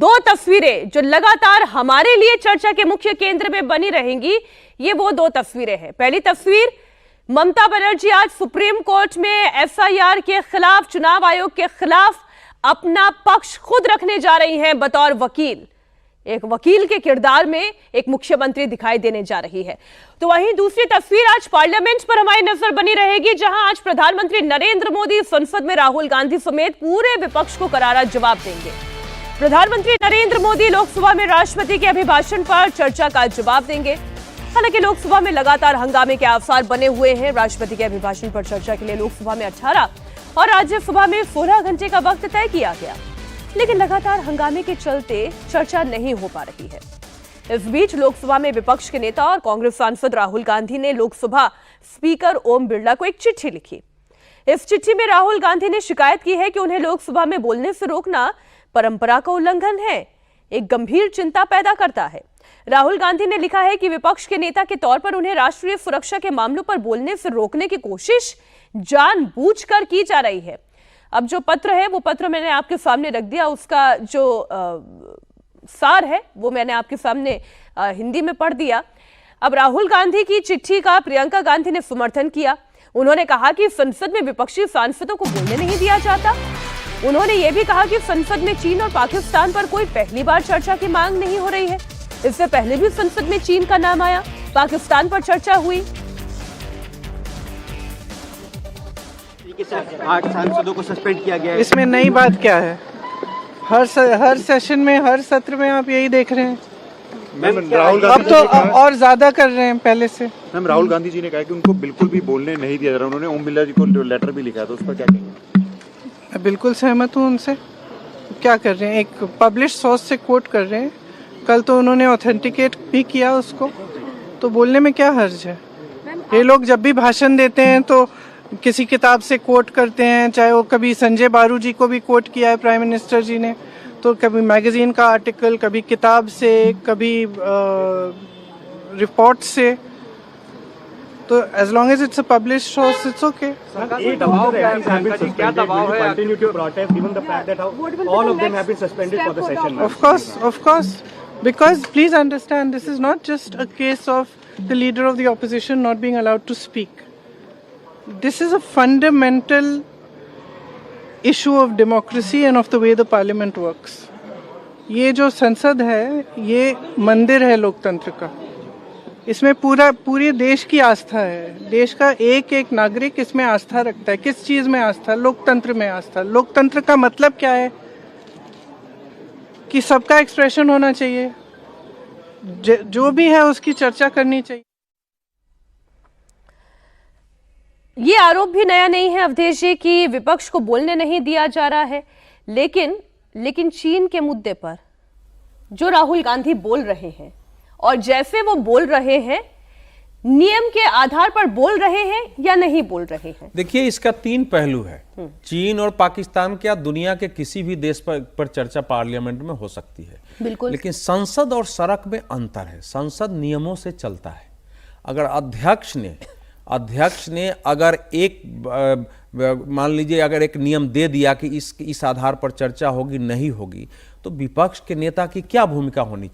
दो तस्वीरें जो लगातार हमारे लिए चर्चा के मुख्य केंद्र में बनी रहेंगी, ये वो दो तस्वीरें हैं। पहली तस्वीर, ममता बनर्जी आज सुप्रीम कोर्ट में एफआईआर के खिलाफ, चुनाव आयोग के खिलाफ अपना पक्ष खुद रखने जा रही हैं बतौर वकील। एक वकील के किरदार में एक मुख्यमंत्री दिखाई देने जा रही है। तो वहीं दूसरी तस्वीर आज पार्लियामेंट पर हमारी नजर बनी रहेगी, जहां आज प्रधानमंत्री नरेंद्र मोदी संसद में राहुल गांधी समेत पूरे विपक्ष को करारा जवाब देंगे। प्रधानमंत्री नरेंद्र मोदी लोकसभा में राष्ट्रपति के अभिभाषण पर चर्चा का जवाब देंगे। हालांकि लोकसभा में लगातार हंगामे के आसार बने हुए हैं। राष्ट्रपति के अभिभाषण पर चर्चा के लिए लोकसभा में 18 और राज्यसभा में 16 घंटे का वक्त तय किया गया, लेकिन लगातार हंगामे के चलते चर्चा नहीं हो पा रही है। इस बीच लोकसभा में विपक्ष के नेता और कांग्रेस सांसद राहुल गांधी ने लोकसभा स्पीकर ओम बिरला को एक चिट्ठी लिखी। इस चिट्ठी में राहुल गांधी ने शिकायत की है कि उन्हें लोकसभा में बोलने से रोकना परंपरा का उल्लंघन है, एक गंभीर चिंता पैदा करता है। राहुल गांधी ने लिखा है कि विपक्ष के नेता के तौर पर उन्हें राष्ट्रीय सुरक्षा के मामलों पर बोलने से रोकने की कोशिश जानबूझकर की जा रही है। अब जो पत्र है वो पत्र मैंने आपके सामने रख दिया, उसका जो सार है वो मैंने आपके सामने हिंदी में पढ़ दिया। अब राहुल गांधी की चिट्ठी का प्रियंका गांधी ने समर्थन किया। उन्होंने कहा कि संसद में विपक्षी सांसदों को बोलने नहीं दिया जाता। उन्होंने ये भी कहा कि संसद में चीन और पाकिस्तान पर कोई पहली बार चर्चा की मांग नहीं हो रही है। इससे पहले भी संसद में चीन का नाम आया, पाकिस्तान पर चर्चा हुई। 8 सांसदों को सस्पेंड किया गया है। इसमें नई बात क्या है? हर सेशन में, हर सत्र में आप यही देख रहे हैं। राहुल अब तो और ज्यादा कर रहे हैं पहले से। मैम, राहुल गांधी जी ने कहा कि उनको बिल्कुल भी बोलने नहीं दिया जा रहा। उन्होंने ओम बिरला जी को लेटर भी लिखा था, उस पर क्या कहेंगे? मैं बिल्कुल सहमत हूँ उनसे। क्या कर रहे हैं? एक पब्लिश सोर्स से कोट कर रहे हैं। कल तो उन्होंने ऑथेंटिकेट भी किया उसको, तो बोलने में क्या हर्ज है? ये लोग जब भी भाषण देते हैं तो किसी किताब से कोट करते हैं, चाहे वो कभी संजय बारू जी को भी कोट किया है प्राइम मिनिस्टर जी ने, तो कभी मैगजीन का आर्टिकल, कभी किताब से, कभी रिपोर्ट से। तो as long as it's a published source, it's okay. क्या दबाव है? Continue to protest given the fact that all of them have been suspended for the session. Of course. Because please understand, this is not just a case of the leader of the opposition not being allowed to speak. This is a fundamental issue of democracy and of the way the parliament works. ये जो संसद है, ये मंदिर है लोकतंत्र का। इसमें पूरे देश की आस्था है। देश का एक एक नागरिक इसमें आस्था रखता है। किस चीज में आस्था? लोकतंत्र में आस्था। लोकतंत्र का मतलब क्या है? कि सबका एक्सप्रेशन होना चाहिए, जो भी है उसकी चर्चा करनी चाहिए। ये आरोप भी नया नहीं है अवधेश जी कि विपक्ष को बोलने नहीं दिया जा रहा है, लेकिन चीन के मुद्दे पर जो राहुल गांधी बोल रहे हैं और जैसे वो बोल रहे हैं, नियम के आधार पर बोल रहे हैं या नहीं बोल रहे हैं? देखिए, इसका 3 पहलू है। चीन और पाकिस्तान क्या दुनिया के किसी भी देश पर चर्चा पार्लियामेंट में हो सकती है, बिल्कुल। लेकिन संसद और सड़क में अंतर है। संसद नियमों से चलता है। अगर अध्यक्ष ने अगर एक मान लीजिए अगर एक नियम दे दिया कि इस आधार पर चर्चा होगी, नहीं होगी, तो विपक्ष के नेता की क्या भूमिका होनी चाहिए?